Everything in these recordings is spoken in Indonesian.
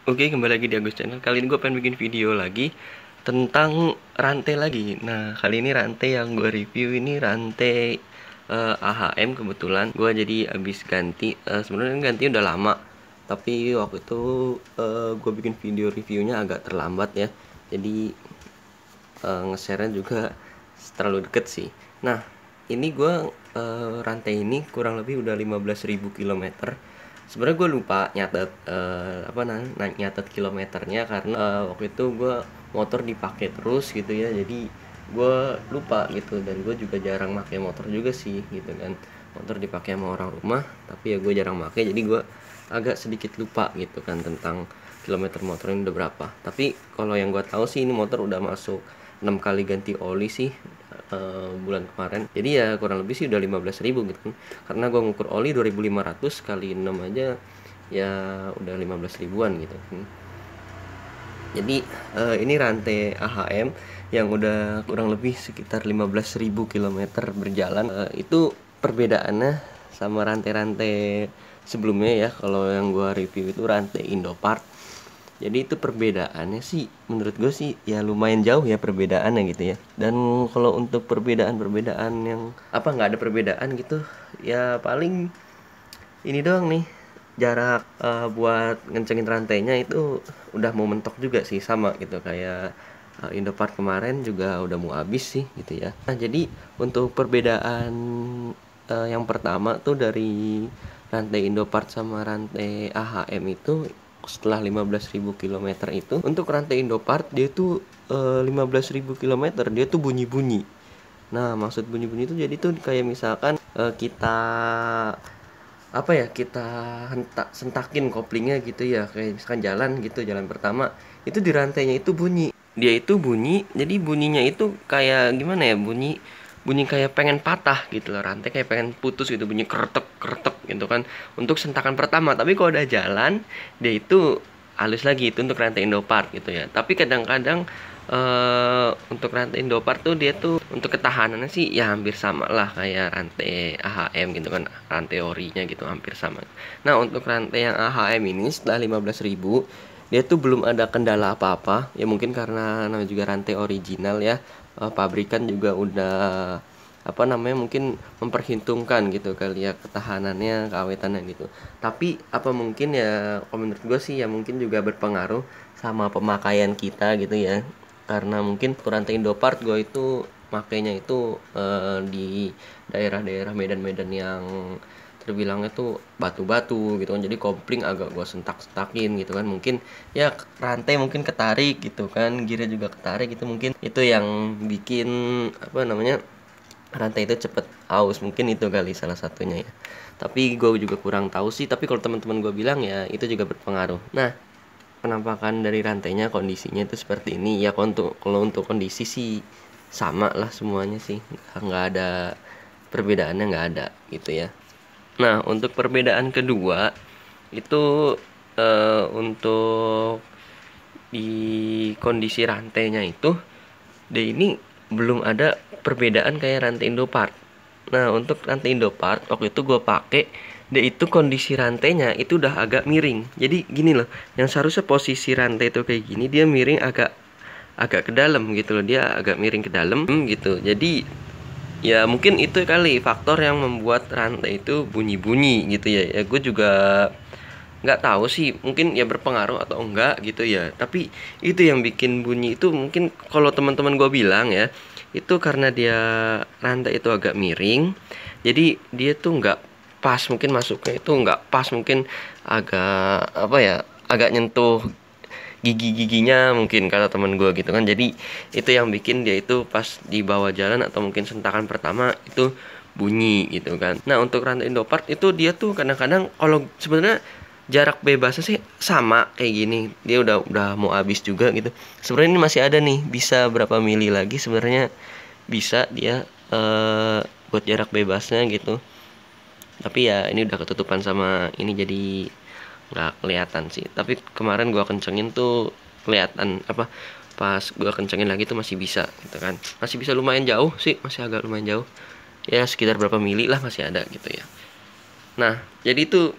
Oke, kembali lagi di Agus Channel. Kali ini gue pengen bikin video lagi tentang rantai lagi. Nah, kali ini rantai yang gue review ini rantai AHM. Kebetulan gue jadi abis ganti. Sebenarnya ganti udah lama, tapi waktu itu gue bikin video reviewnya agak terlambat ya. Jadi nge-share-nya juga terlalu deket sih. Nah, ini gue rantai ini kurang lebih udah 15.000 km. Sebenarnya gue lupa nyatet nyatet kilometernya karena waktu itu gue motor dipakai terus gitu ya. Jadi gue lupa gitu, dan gue juga jarang pakai motor juga sih gitu kan. Motor dipakai sama orang rumah, tapi ya gue jarang pakai, jadi gue agak sedikit lupa gitu kan tentang kilometer motor ini udah berapa. Tapi kalau yang gue tahu sih ini motor udah masuk 6 kali ganti oli sih bulan kemarin. Jadi ya kurang lebih sih udah 15.000 gitu kan. Karena gue ngukur oli 2.500 kali 6 aja ya udah 15 ribuan gitu kan. Jadi ini rantai AHM yang udah kurang lebih sekitar 15.000 km berjalan. Itu perbedaannya sama rantai-rantai sebelumnya ya. Kalau yang gua review itu rantai Indopart. Jadi itu perbedaannya sih menurut gue sih ya lumayan jauh ya perbedaannya gitu ya. Dan kalau untuk perbedaan-perbedaan yang nggak ada perbedaan gitu ya, paling ini doang nih, jarak buat ngencengin rantainya itu udah mau mentok juga sih, sama gitu kayak Indopart kemarin juga udah mau habis sih gitu ya. Nah, jadi untuk perbedaan yang pertama tuh dari rantai Indopart sama rantai AHM itu, setelah 15.000 km itu, untuk rantai Indopart dia tuh 15.000 km dia tuh bunyi-bunyi. Nah, maksud bunyi-bunyi itu jadi tuh kayak misalkan kita kita sentakin koplingnya gitu ya, kayak misalkan jalan gitu, jalan pertama itu di rantainya itu bunyi, dia itu bunyi, jadi bunyinya itu kayak gimana ya, bunyi bunyi kayak pengen patah gitu loh, rantai kayak pengen putus gitu, bunyi keretek keretek gitu kan untuk sentakan pertama. Tapi kalau udah jalan dia itu halus lagi, itu untuk rantai Indopart gitu ya. Tapi kadang-kadang untuk rantai Indopart tuh dia tuh untuk ketahanannya sih ya hampir sama lah kayak rantai AHM gitu kan, rantai orinya gitu hampir sama. Nah, untuk rantai yang AHM ini setelah 15.000 dia tuh belum ada kendala apa-apa ya, mungkin karena namanya juga rantai original ya. Pabrikan juga udah mungkin memperhitungkan gitu kali ya ketahanannya, keawetannya gitu. Tapi apa mungkin ya, kalau menurut gue sih ya mungkin juga berpengaruh sama pemakaian kita gitu ya. Karena mungkin rantai Indopart gue itu makainya itu di daerah-daerah Medan-Medan yang terbilangnya tuh batu-batu gitu kan, jadi kopling agak gue sentak-sentakin gitu kan. Mungkin ya rantai mungkin ketarik gitu kan, gearnya juga ketarik gitu, mungkin itu yang bikin rantai itu cepet aus, mungkin itu kali salah satunya ya. Tapi gue juga kurang tahu sih, tapi kalau teman-teman gue bilang ya itu juga berpengaruh. Nah, penampakan dari rantainya kondisinya itu seperti ini ya. Kalau untuk kondisi sih sama lah semuanya sih, nggak ada perbedaannya, nggak ada gitu ya. Nah, untuk perbedaan kedua itu untuk di kondisi rantainya itu, dia ini belum ada perbedaan kayak rantai Indopart. Nah, untuk rantai Indopart waktu itu gue pakai, dia itu kondisi rantainya itu udah agak miring. Jadi gini loh, yang seharusnya posisi rantai itu kayak gini, dia miring agak agak ke dalam gitu loh, dia agak miring ke dalam gitu. Jadi ya mungkin itu kali faktor yang membuat rantai itu bunyi-bunyi gitu ya. Ya gue juga nggak tahu sih, mungkin ya berpengaruh atau enggak gitu ya. Tapi itu yang bikin bunyi itu, mungkin kalau teman-teman gue bilang ya, itu karena dia rantai itu agak miring, jadi dia tuh nggak pas, mungkin masuknya itu nggak pas, mungkin agak agak nyentuh gigi-giginya mungkin kata teman gue gitu kan. Jadi itu yang bikin dia itu pas di bawah jalan atau mungkin sentakan pertama itu bunyi gitu kan. Nah, untuk rantai Indopart itu dia tuh kadang-kadang, kalau sebenarnya jarak bebasnya sih sama kayak gini, dia udah mau habis juga gitu. Sebenarnya ini masih ada nih, bisa berapa mili lagi sebenarnya bisa dia buat jarak bebasnya gitu. Tapi ya ini udah ketutupan sama ini, jadi nggak kelihatan sih. Tapi kemarin gua kencengin tuh kelihatan pas gua kencengin lagi tuh masih bisa gitu kan, masih bisa lumayan jauh sih, masih agak lumayan jauh ya, sekitar berapa mili lah masih ada gitu ya. Nah, jadi itu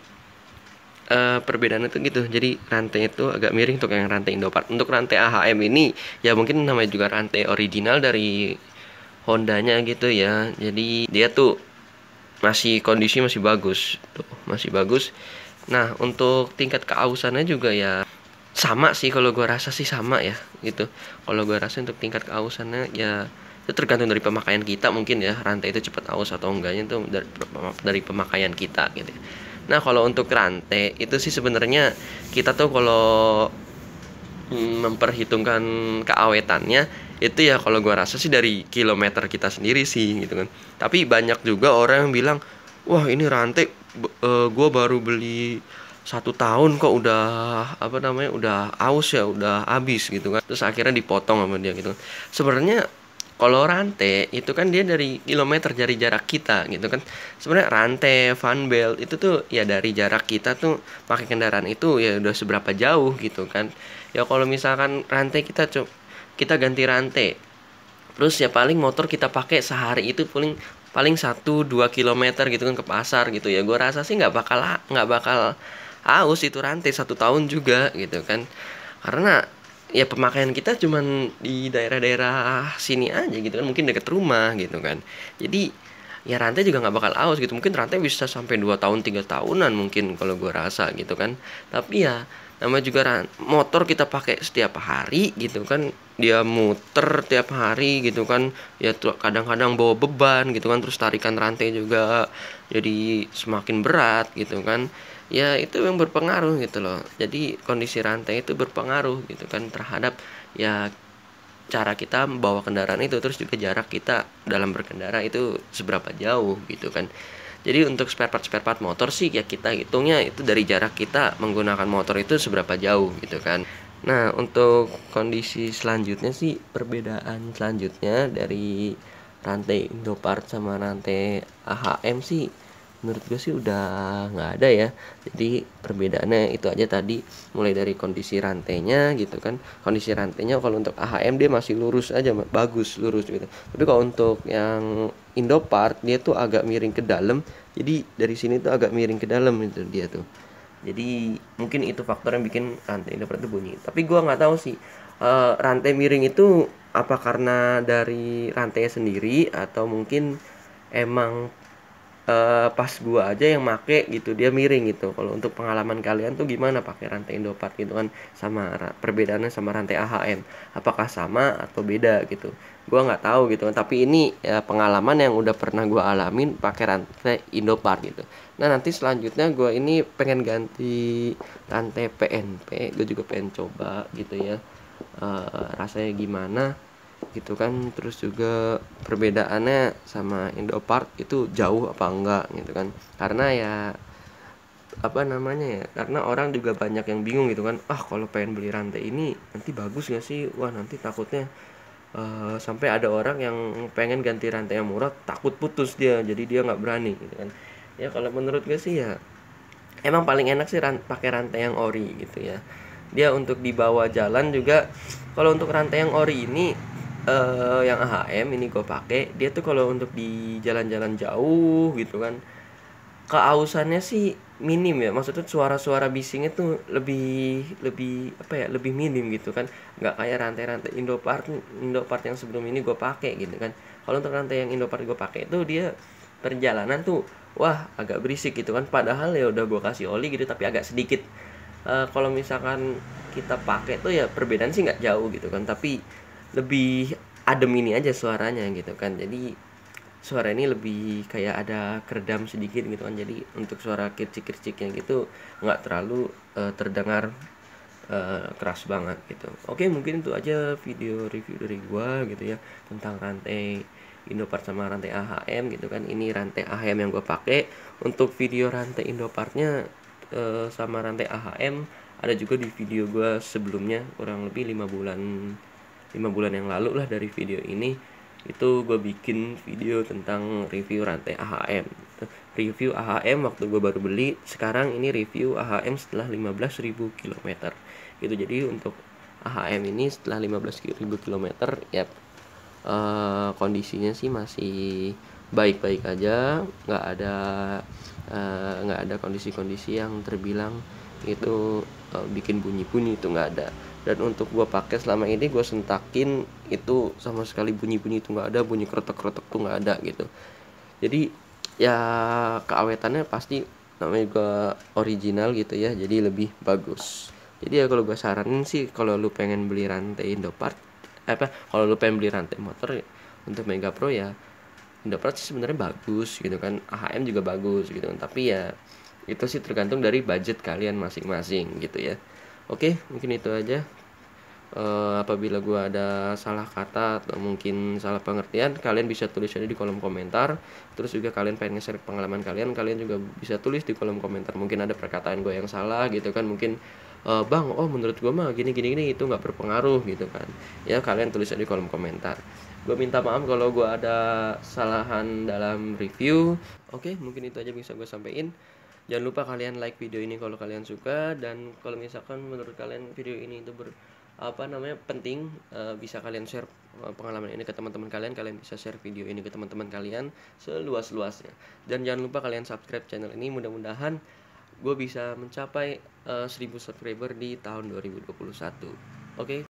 perbedaannya tuh gitu. Jadi rantai itu agak miring untuk yang rantai Indopart. Untuk rantai AHM ini ya mungkin namanya juga rantai original dari Hondanya gitu ya. Jadi dia tuh kondisi masih bagus tuh, masih bagus. Nah, untuk tingkat keausannya juga ya sama sih, kalau gua rasa sih sama ya gitu. Kalau gua rasa untuk tingkat keausannya ya itu tergantung dari pemakaian kita mungkin ya, rantai itu cepat aus atau enggaknya itu dari pemakaian kita gitu. Nah, kalau untuk rantai itu sih sebenarnya kita tuh kalau memperhitungkan keawetannya itu ya kalau gua rasa sih dari kilometer kita sendiri sih gitu kan. Tapi banyak juga orang yang bilang, wah ini rantai gua baru beli 1 tahun kok udah udah aus ya, udah habis gitu kan. Terus akhirnya dipotong sama dia gitu. Sebenarnya kalau rantai itu kan dia dari kilometer, dari jarak kita gitu kan. Sebenarnya rantai fan belt itu tuh ya dari jarak kita tuh pakai kendaraan itu ya udah seberapa jauh gitu kan. Ya kalau misalkan rantai kita ganti rantai, terus ya paling motor kita pakai sehari itu paling paling 1-2 kilometer gitu kan ke pasar gitu ya. Gue rasa sih nggak bakal aus itu rantai 1 tahun juga gitu kan. Karena ya pemakaian kita cuman di daerah-daerah sini aja gitu kan, mungkin deket rumah gitu kan. Jadi ya rantai juga nggak bakal aus gitu, mungkin rantai bisa sampai 2 tahun 3 tahunan mungkin kalau gue rasa gitu kan. Tapi ya namanya juga motor kita pakai setiap hari gitu kan, dia muter tiap hari gitu kan, ya kadang-kadang bawa beban gitu kan, terus tarikan rantai juga jadi semakin berat gitu kan. Ya itu yang berpengaruh gitu loh. Jadi kondisi rantai itu berpengaruh gitu kan terhadap ya cara kita membawa kendaraan itu, terus juga jarak kita dalam berkendara itu seberapa jauh gitu kan. Jadi untuk spare part motor sih ya kita hitungnya itu dari jarak kita menggunakan motor itu seberapa jauh gitu kan. Nah, untuk kondisi selanjutnya sih, perbedaan selanjutnya dari rantai Indopart sama rantai AHM sih menurut gue sih udah nggak ada ya. Jadi perbedaannya itu aja tadi, mulai dari kondisi rantainya gitu kan. Kondisi rantainya kalau untuk AHM dia masih lurus aja, bagus lurus gitu. Tapi kalau untuk yang Indopart dia tuh agak miring ke dalam. Jadi dari sini tuh agak miring ke dalam itu dia tuh. Jadi mungkin itu faktor yang bikin rantai Indopart itu bunyi. Tapi gua nggak tahu sih rantai miring itu apa karena dari rantainya sendiri atau mungkin emang pas gua aja yang make gitu dia miring gitu. Kalau untuk pengalaman kalian tuh gimana pakai rantai Indopart gitu kan, sama perbedaannya sama rantai AHM, apakah sama atau beda gitu? Gua nggak tahu gitu kan, tapi ini ya pengalaman yang udah pernah gua alamin pakai rantai Indopart gitu. Nah, nanti selanjutnya gua ini pengen ganti rantai PNP, gue juga pengen coba gitu ya, rasanya gimana gitu kan. Terus juga perbedaannya sama Indopart itu jauh apa enggak gitu kan. Karena ya karena orang juga banyak yang bingung gitu kan, kalau pengen beli rantai ini nanti bagus gak sih, wah nanti takutnya sampai ada orang yang pengen ganti rantai yang murah takut putus dia, jadi dia nggak berani gitu kan. Ya kalau menurut gue sih ya emang paling enak sih pakai rantai yang ori gitu ya. Dia untuk dibawa jalan juga. Kalau untuk rantai yang ori ini yang AHM ini gue pakai, dia tuh kalau untuk di jalan-jalan jauh gitu kan, keausannya sih minim ya. Maksudnya suara-suara bisingnya tuh lebih lebih lebih minim gitu kan. Nggak kayak rantai-rantai Indopart yang sebelum ini gue pakai gitu kan. Kalau untuk rantai yang Indopart gue pakai itu dia perjalanan tuh wah agak berisik gitu kan. Padahal ya udah gue kasih oli gitu tapi agak sedikit. Kalau misalkan kita pakai tuh ya perbedaan sih nggak jauh gitu kan, tapi lebih adem ini aja suaranya gitu kan. Jadi suara ini lebih kayak ada keredam sedikit gitu kan. Jadi untuk suara kircik-kirciknya gitu nggak terlalu terdengar keras banget gitu. Oke, mungkin itu aja video review dari gua gitu ya tentang rantai Indopart sama rantai AHM gitu kan. Ini rantai AHM yang gua pakai. Untuk video rantai Indopartnya sama rantai AHM ada juga di video gua sebelumnya, kurang lebih 5 bulan yang lalu lah dari video ini. Itu gue bikin video tentang review rantai AHM, review AHM waktu gue baru beli. Sekarang ini review AHM setelah 15.000 km gitu. Jadi untuk AHM ini setelah 15.000 km ya kondisinya sih masih baik-baik aja, nggak ada kondisi-kondisi yang terbilang itu bikin bunyi-bunyi, itu nggak ada. Dan untuk gue pakai selama ini, gue sentakin itu sama sekali bunyi-bunyi itu nggak ada, bunyi kretek-kretek tuh nggak ada gitu. Jadi ya keawetannya pasti namanya juga original gitu ya, jadi lebih bagus. Jadi ya kalau gue saranin sih, kalau lu pengen beli rantai Indopart, kalau lu pengen beli rantai motor untuk Mega Pro ya, Indopart sih sebenarnya bagus gitu kan, AHM juga bagus gitu kan. Tapi ya itu sih tergantung dari budget kalian masing-masing gitu ya. Oke, mungkin itu aja. Apabila gue ada salah kata atau mungkin salah pengertian, kalian bisa tulis aja di kolom komentar. Terus juga kalian pengen nge-share pengalaman kalian, kalian juga bisa tulis di kolom komentar. Mungkin ada perkataan gue yang salah gitu kan, mungkin bang, menurut gue mah gini gini gini, itu nggak berpengaruh gitu kan ya. Kalian tulis aja di kolom komentar. Gue minta maaf kalau gue ada kesalahan dalam review. Oke, mungkin itu aja bisa gue sampaikan. Jangan lupa kalian like video ini kalau kalian suka, dan kalau misalkan menurut kalian video ini itu penting, bisa kalian share pengalaman ini ke teman-teman kalian. Kalian bisa share video ini ke teman-teman kalian seluas-luasnya. Dan jangan lupa kalian subscribe channel ini. Mudah-mudahan gue bisa mencapai 1000 subscriber di tahun 2021. Oke.